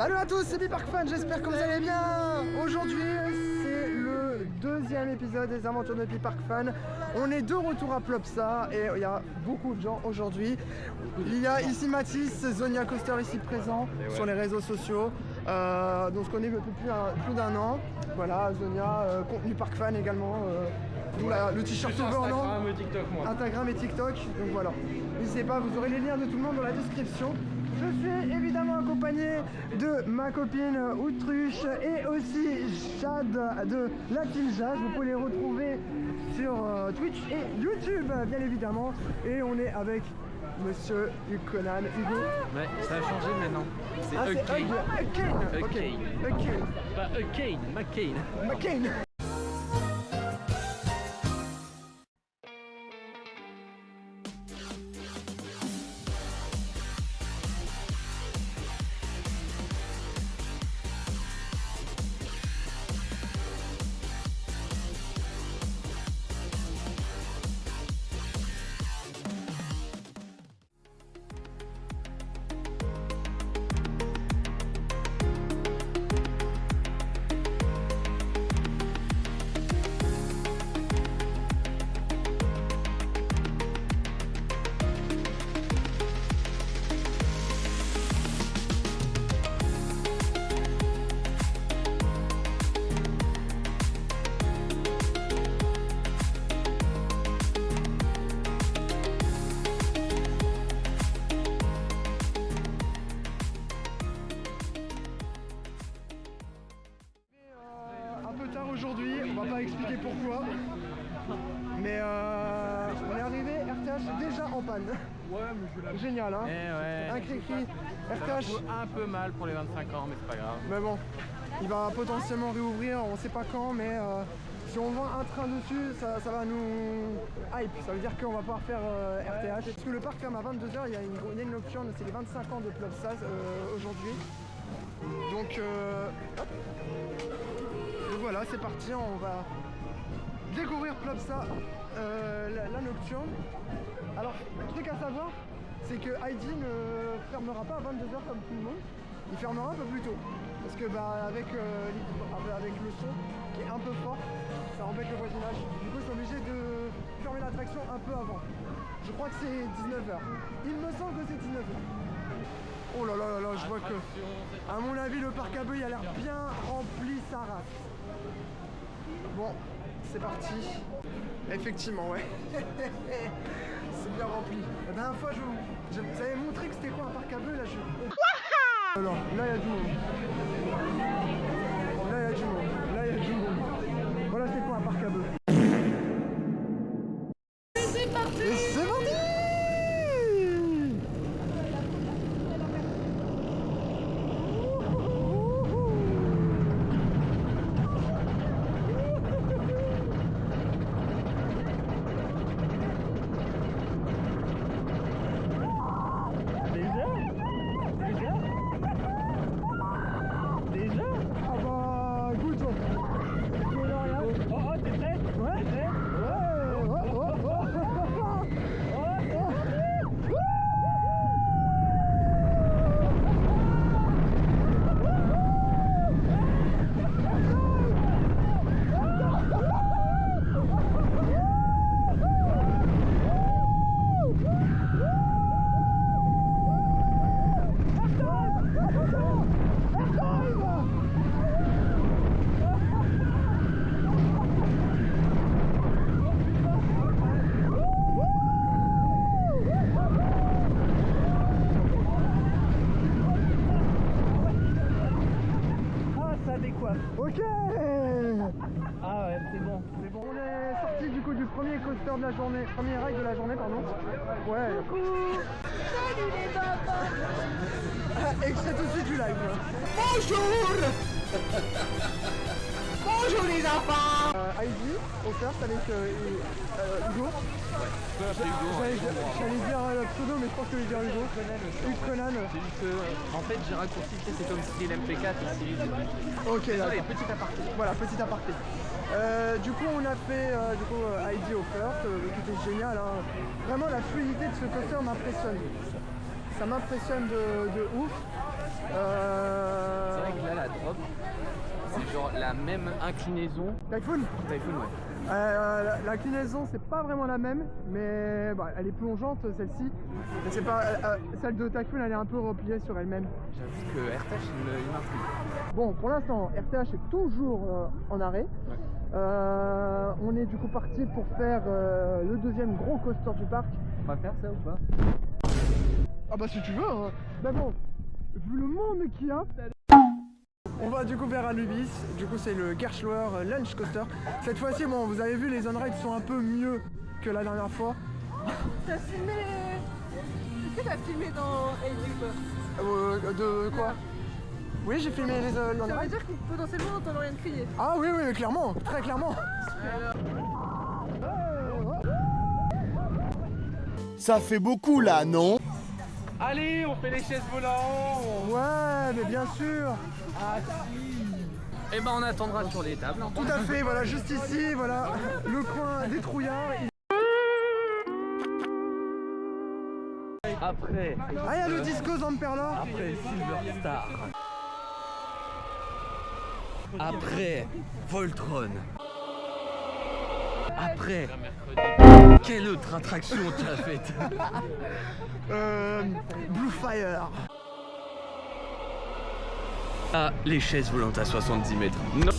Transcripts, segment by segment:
Salut à tous, c'est BeParkFun, j'espère que vous allez bien. Aujourd'hui, c'est le deuxième épisode des aventures de BeParkFun. On est de retour à Plopsa et il y a beaucoup de gens aujourd'hui. Il y a ici Mathis, Zonia Coaster ici présent sur les réseaux sociaux. Donc on se connaît depuis plus d'un an. Voilà, Zonia, contenu ParkFun également. Le t-shirt overland, Instagram et TikTok, moi. Instagram et TikTok, donc voilà. N'hésitez pas, vous aurez les liens de tout le monde dans la description. Je suis évidemment accompagné de ma copine Autruche et aussi Jade de la Team Jade. Vous pouvez les retrouver sur Twitch et YouTube bien évidemment. Et on est avec Monsieur Hugues Conan. Hugo. Ouais, ça a changé maintenant. C'est Huckane. Pas Huckane, McCain. McCain. Aujourd'hui, on va pas expliquer pourquoi, mais on est arrivé, RTH déjà en panne. Ouais, mais je l'ai. Génial, hein. Un cri-cri, RTH. Un peu mal pour les 25 ans, mais c'est pas grave. Mais bon, il va potentiellement réouvrir, on sait pas quand, mais si on vend un train dessus, ça va nous hype. Ça veut dire qu'on va pouvoir faire RTH. Parce que le parc ferme à 22h, il y a une option, c'est les 25 ans de Plopsa aujourd'hui. Donc, hop. Donc voilà, c'est parti, on va découvrir Plopsa, la nocturne. Alors, le truc à savoir, c'est que Heidi ne fermera pas à 22h comme tout le monde. Il fermera un peu plus tôt. Parce que avec le son qui est un peu fort, ça embête le voisinage. Du coup, ils sont obligés de fermer l'attraction un peu avant. Je crois que c'est 19h. Il me semble que c'est 19h. Oh là là là là, je vois que, à mon avis, le parc à bœufs, il a l'air bien rempli sa race. Bon, c'est parti. Effectivement, ouais. C'est bien rempli. La dernière fois, je vous avais montré que c'était quoi un parc à bœufs, là je... Alors, là, il y a du monde. Là, il y a du monde. Là, il y a du monde. Voilà, c'est quoi un parc à bœufs. Et c'est parti. Et c'est parti. Ok. Ah ouais, c'est bon. C'est bon. On est sorti du coup du premier coaster de la journée, premier ride de la journée, pardon. Ouais. Salut les enfants. Extrait tout de suite du live. Bonjour. Bonjour les enfants. Heidi, au first avec Hugo. J'allais dire le pseudo, mais je pense que je vais dire Hugo. Hugues Conan. C'est juste que, en fait, j'ai raccourci, c'est comme si l'MP4 ici. Ok, d'accord. Allez, petit aparté. Voilà, petit aparté. Du coup, on a fait Heidi au first, qui était génial. Hein. Vraiment, la fluidité de ce coaster m'impressionne. Ça m'impressionne de ouf. C'est vrai que là, la drop, c'est genre la même inclinaison. Typhoon. Typhoon, ouais. L'inclinaison c'est pas vraiment la même, mais bah, elle est plongeante celle-ci. Mais c'est pas celle de Typhoon, elle est un peu repliée sur elle-même. J'avoue que RTH, il m'intrigue. Bon, pour l'instant, RTH est toujours en arrêt. Ouais. On est du coup parti pour faire le deuxième gros coaster du parc. On va faire ça ou pas? Ah bah si tu veux, hein. Mais bon, vu le monde qu'il y a. On va du coup vers Anubis, du coup c'est le Gerstlauer Lunch Coaster. Cette fois-ci, bon, vous avez vu, les on-ride sont un peu mieux que la dernière fois. T'as filmé... Est-ce que t'as filmé dans Hey De quoi? Oui, j'ai filmé les Ça veut on-ride. dire que potentiellement on t'en rien de crier. Ah oui, oui, clairement, très clairement. Ça fait beaucoup là, non? Allez, on fait les chaises volantes. Ouais, mais bien sûr. Et ben on attendra sur les tables. Tout à fait, voilà, juste ici, voilà, le coin des trouillards. Après. Ah, il y a le disco Zamperla. Après Silver Star. Après Voltron. Après. Quelle autre attraction tu as faite? Blue Fire. Ah, les chaises volantes à 70 mètres. Non.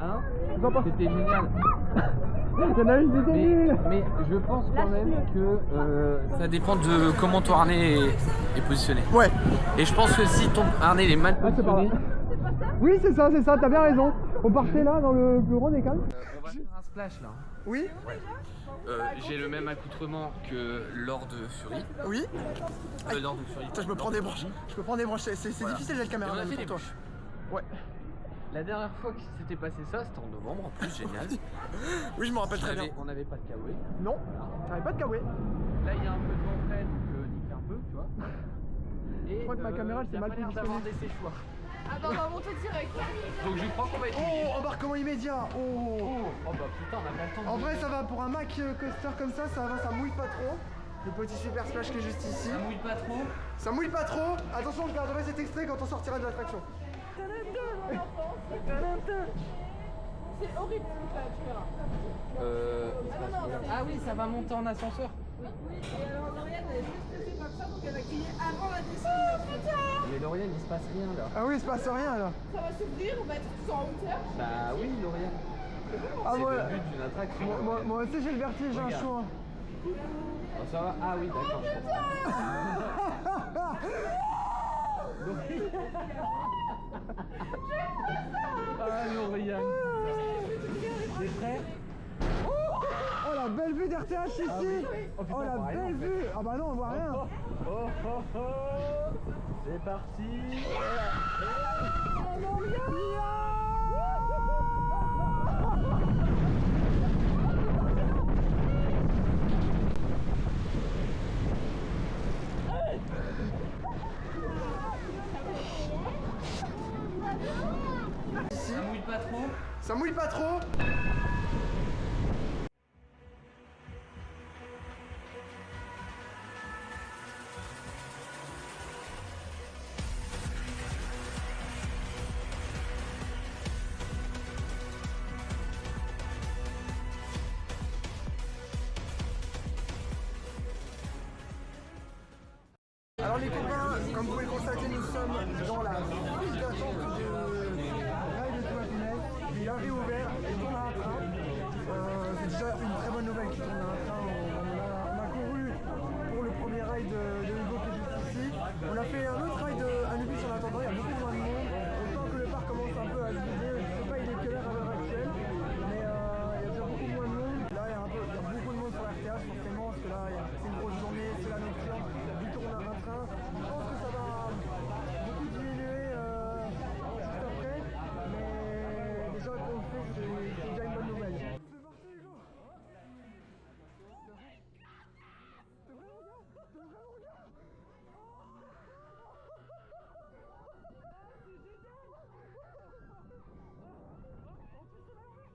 Hein? C'était génial. Il y en a une des nulle. Mais je pense quand même que ça dépend de comment ton harnais est positionné. Ouais. Et je pense que si ton harnais il est mal Ah, c'est par là. positionné, Oui, c'est ça, t'as bien raison. On partait là dans le plus grand des calmes. on va faire un splash là. Oui, J'ai le même accoutrement que Lord Fury. oui. Lord Fury. Putain, je me prends des branches. C'est Voilà. difficile d'être Et caméra. on a fait pour des toi. bûches. Ouais. La dernière fois que s'était passé ça, c'était en novembre en plus, génial. Oui, je me rappelle très bien. On n'avait pas de kawaii. Non, t'avais pas de kawaii. Là, il y a un peu de vent frais, donc nique un peu, tu vois. Et Je crois que ma caméra, elle s'est il y a mal pas l'air d'avoir positionnée. des séchoirs. Ah bah on va monter direct. Donc je crois qu'on va être. Oh, embarquement immédiat. Oh. Oh bah putain, on a pas le temps de. En vrai, ça va pour un Mac coaster comme ça va, ça mouille pas trop. Le petit super splash qui est juste ici. Ça mouille pas trop. Ça mouille pas trop. Attention, je garderai cet extrait quand on sortira de l'attraction. C'est horrible ce truc là, tu verras. Ah oui, ça va monter en ascenseur. Oui, et alors Lauriane elle est plus stressée par ça, donc elle a crié avant la descente. Mais Lauriane, il se passe rien là. Ah oui, il se passe rien là. Ça va s'ouvrir, on va être tous en hauteur. Bah oui, Lauriane. Ah C'est moi, le but d'une attraction. moi aussi j'ai le vertige, j'ai un Regarde. choix. Oh, ça va. Ah oui, d'accord, je comprends. Ah Lauriane. T'es prêt? Oh la belle vue d'RTH ici. Oh, putain, Oh la pareil, belle en fait. vue. Ah bah non, on voit rien. C'est parti. Ça mouille pas trop. Ça mouille pas trop. les copains, comme vous pouvez le constater, nous sommes dans la file d'attente de Ride to Happiness. Il a réouvert et tourne à un train. C'est déjà une très bonne nouvelle qui tourne à un train. On a couru pour le premier ride de Hugo qui est juste ici. On a fait un autre ride à Nubis en attendant, il y a beaucoup moins de monde. On sent que le parc commence un peu à se vider. Je sais pas il est quelle heure à l'heure actuelle, mais il y a déjà beaucoup moins de monde. Là il y a beaucoup de monde sur RTH forcément, parce que là c'est une grosse journée, c'est la nocturne, il tourne à un train. Je pense que ça va beaucoup diminuer juste après, mais déjà qu'on le fait, c'est déjà une bonne nouvelle. C'est parti Hugo. T'es vraiment bien? T'es vraiment bien?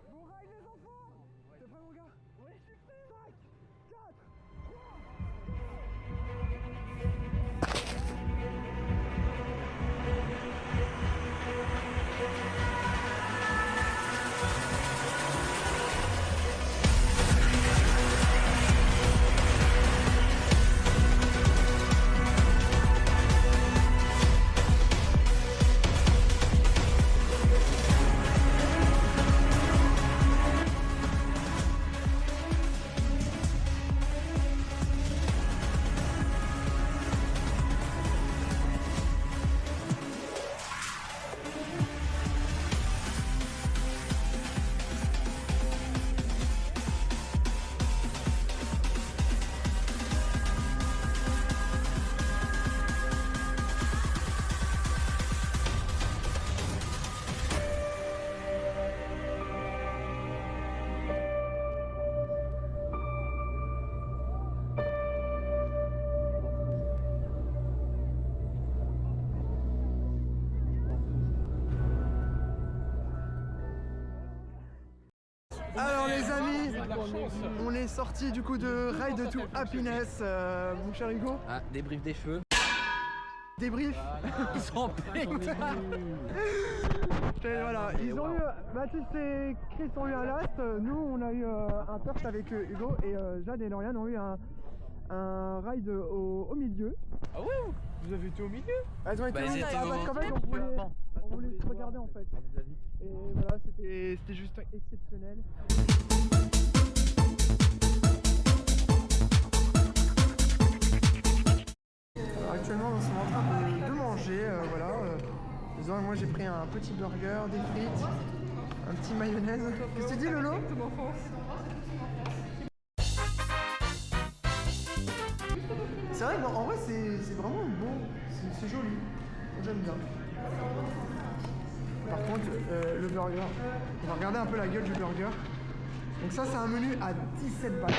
Bon ride les enfants! T'es prêt mon gars? Oui, je suis prêt! 5, 4, 3. Alors les amis, on est sorti du coup de Ride to Happiness, mon cher Hugo. Ah, débrief des cheveux. Débrief. Ils sont pétés. Et voilà, ils ont eu, Baptiste et Chris ont eu un last, nous on a eu un first avec Hugo et Jade et Lauriane ont eu un ride au milieu. Ah ouais? Vous avez été au milieu? Elles ont été Bah, au milieu, elles étaient parce qu'en fait on voulait se regarder en fait. Et voilà, c'était juste exceptionnel. Alors, actuellement, on est en train de manger, voilà. Disons, moi j'ai pris un petit burger, des frites, un petit mayonnaise. Qu'est-ce que tu dis, Lolo? C'est vrai, en vrai, c'est vraiment beau, c'est joli. J'aime bien. Par contre, le burger, on va regarder un peu la gueule du burger. Donc ça, c'est un menu à 17 balles.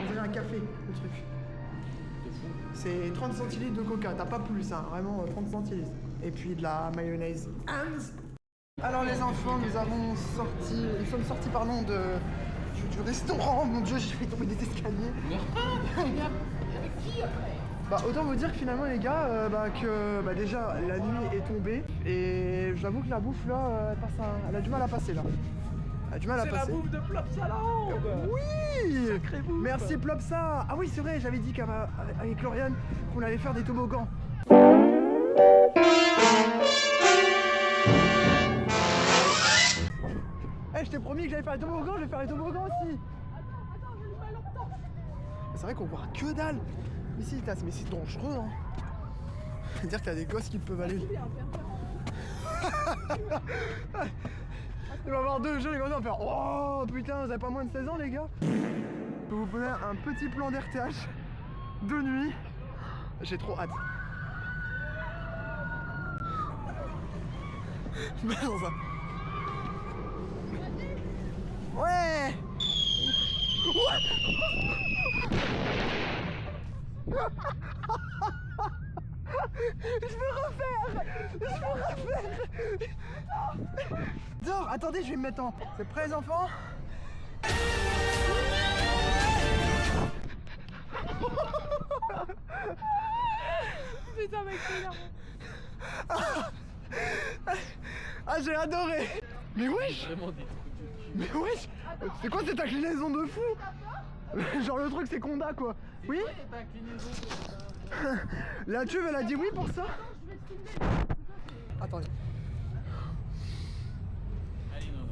On dirait un café, le truc. C'est 30 centilitres de coca, t'as pas plus, hein, vraiment 30 centilitres. Et puis de la mayonnaise. Alors les enfants, nous sommes sortis pardon, du restaurant. Mon Dieu, j'ai fait tomber des escaliers. Bah autant vous dire que finalement les gars, déjà la nuit est tombée et j'avoue que la bouffe là, elle a du mal à passer là. Elle a du mal à passer. C'est la bouffe de Plopsaland. Oui. Sacrée bouffe. Merci Plopsa. Ah oui c'est vrai, j'avais dit qu'avec Lauriane qu'on allait faire des toboggans. Eh, je t'ai promis que j'allais faire les toboggans, je vais faire les toboggans aussi. C'est vrai qu'on voit que dalle. Ici, mais c'est dangereux, hein. C'est-à-dire qu'il y a des gosses qui peuvent aller. Il va y avoir deux jeux, les gars vont faire oh putain, vous avez pas moins de 16 ans, les gars. Je peux vous donner un petit plan d'RTH de nuit. J'ai trop hâte. Merde. Ouais. Je veux refaire. Dors, attendez, je vais me mettre en... C'est prêt les enfants? Putain mec, c'est énorme. Ah j'ai adoré. Mais wesh. Mais wesh. C'est quoi cette inclinaison de fou? Genre le truc c'est Conda quoi. Oui. La tuve, elle a dit oui pour ça. Attendez.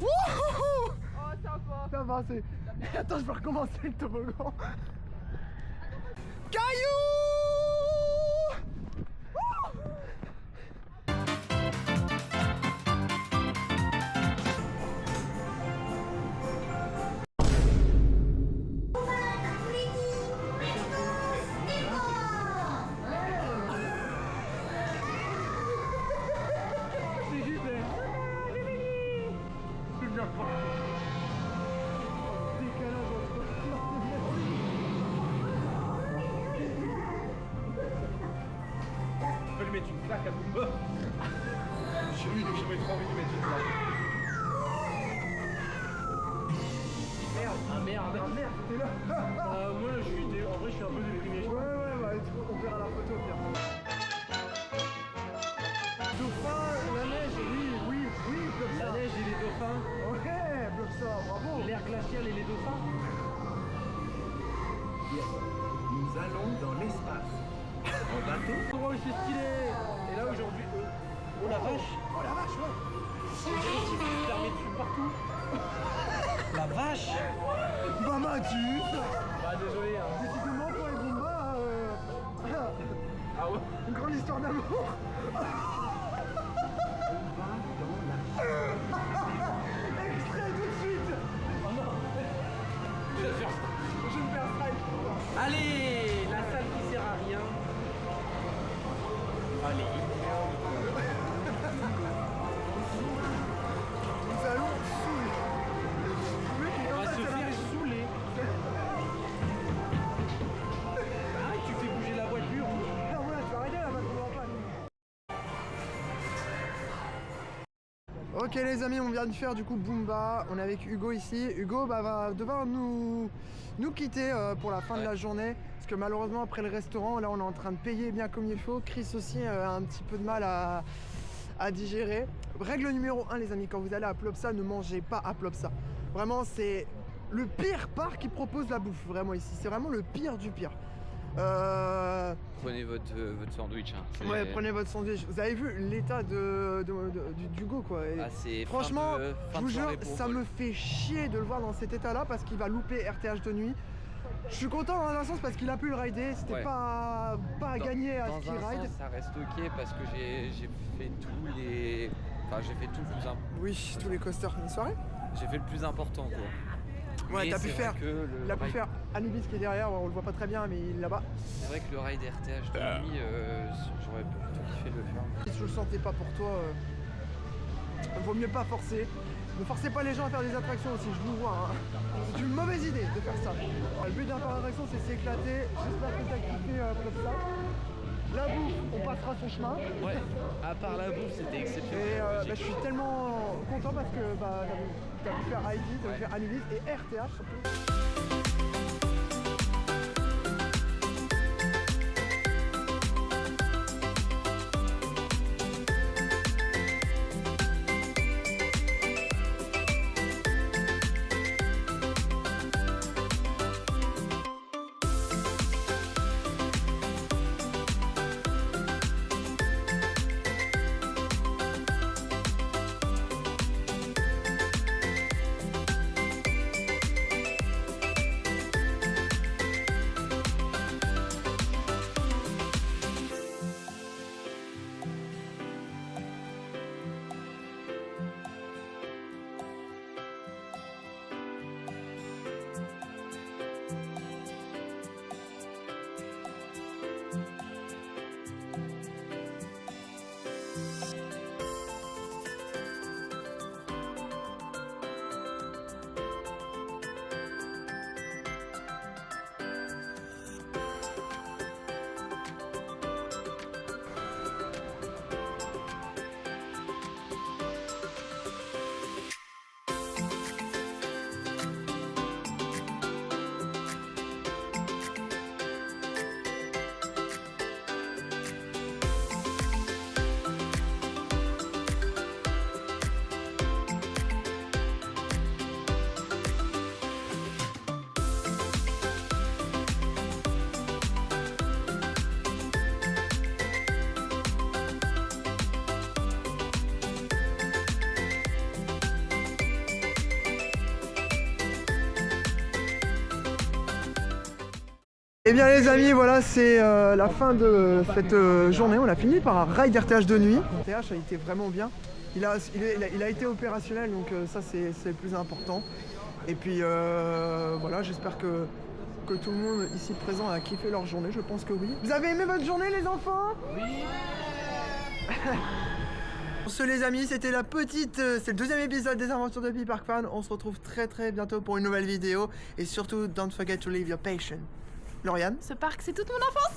Wouhou. Oh, ça va. Ça va, c'est... Attends, je vais recommencer le toboggan. Caillou. On peut lui mettre une claque à Booba. J'aurais trop envie de lui mettre une claque. Merde, ah merde, Ah merde, t'es là. moi je suis, en vrai je suis un peu déprimé. Ouais, bah, on verra la photo bien. Dauphin, la neige, oui, bloque ça. La neige et les dauphins, Ok, bloque ça, bravo. l'air glacial et les dauphins. Nous allons dans l'espace. En bateau. Oh c'est stylé. Et là aujourd'hui, oh la vache. Oh la vache, ouais. Il permet de fumer partout. La vache. Mamadus. Bah désolé hein. Décidément, toi et Bumba, Ah ouais. une grande histoire d'amour. Extrait tout de suite. Oh non. Je vais faire ça. Je me fais un strike. Allez, la salle qui sert à rien. Allez. Nous allons saouler. Le mec est On comme va ça, se c'est la faire neige. saouler. Ah, tu fais bouger la voiture. Non, voilà, tu vas arrêter là, parce qu'on va pas. Ok les amis, on vient de faire du coup Bumba. On est avec Hugo ici. Hugo va devoir nous quitter pour la fin de la journée. Parce que malheureusement après le restaurant, là on est en train de payer bien comme il faut. Chris aussi a un petit peu de mal à digérer. Règle numéro 1 les amis, quand vous allez à Plopsa, ne mangez pas à Plopsa. Vraiment c'est le pire parc qui propose la bouffe vraiment ici. C'est vraiment le pire du pire. Prenez votre sandwich. Hein. Ouais, prenez votre sandwich. Vous avez vu l'état d'Hugo quoi. Et Ah, c'est franchement, fin je vous de jure, soirée pour ça Paul. me fait chier de le voir dans cet état-là parce qu'il va louper RTH de nuit. Je suis content dans un sens parce qu'il a pu le rider. C'était Ouais. pas à gagner à ce qu'il Dans un ride. sens, ça reste ok parce que j'ai fait tous les... Enfin, j'ai fait tout le plus important. Oui, tous les coasters d'une soirée. J'ai fait le plus important, quoi. Ouais, Mais t'as pu c'est faire. vrai que le Il a pu ride- faire Anubis qui est derrière. On le voit pas très bien, mais il est là-bas. C'est vrai que le ride RTH de nuit, j'aurais plutôt kiffé de le faire. Si je le sentais pas pour toi, vaut mieux pas forcer. Ne forcez pas les gens à faire des attractions aussi, je vous vois. Hein. C'est une mauvaise idée de faire ça. Le but d'un parc d'attraction, c'est s'éclater. J'espère que t'as kiffé comme ça. La bouffe, on passera son chemin. Ouais, à part la bouffe, c'était Et exceptionnel. je suis tellement content parce que t'as pu faire Heidi, t'as pu faire Anubis et RTH surtout. Eh bien les amis, voilà, c'est la fin de cette journée. On a fini par un ride RTH de nuit. RTH a été vraiment bien. Il a été opérationnel, donc ça c'est le plus important. Et puis voilà, j'espère que tout le monde ici présent a kiffé leur journée. Je pense que oui. Vous avez aimé votre journée les enfants? Oui. Pour ce les amis, c'était c'est le deuxième épisode des aventures de Pi Park Fan. On se retrouve très bientôt pour une nouvelle vidéo. Et surtout, don't forget to leave your passion. Lauriane? Ce parc, c'est toute mon enfance.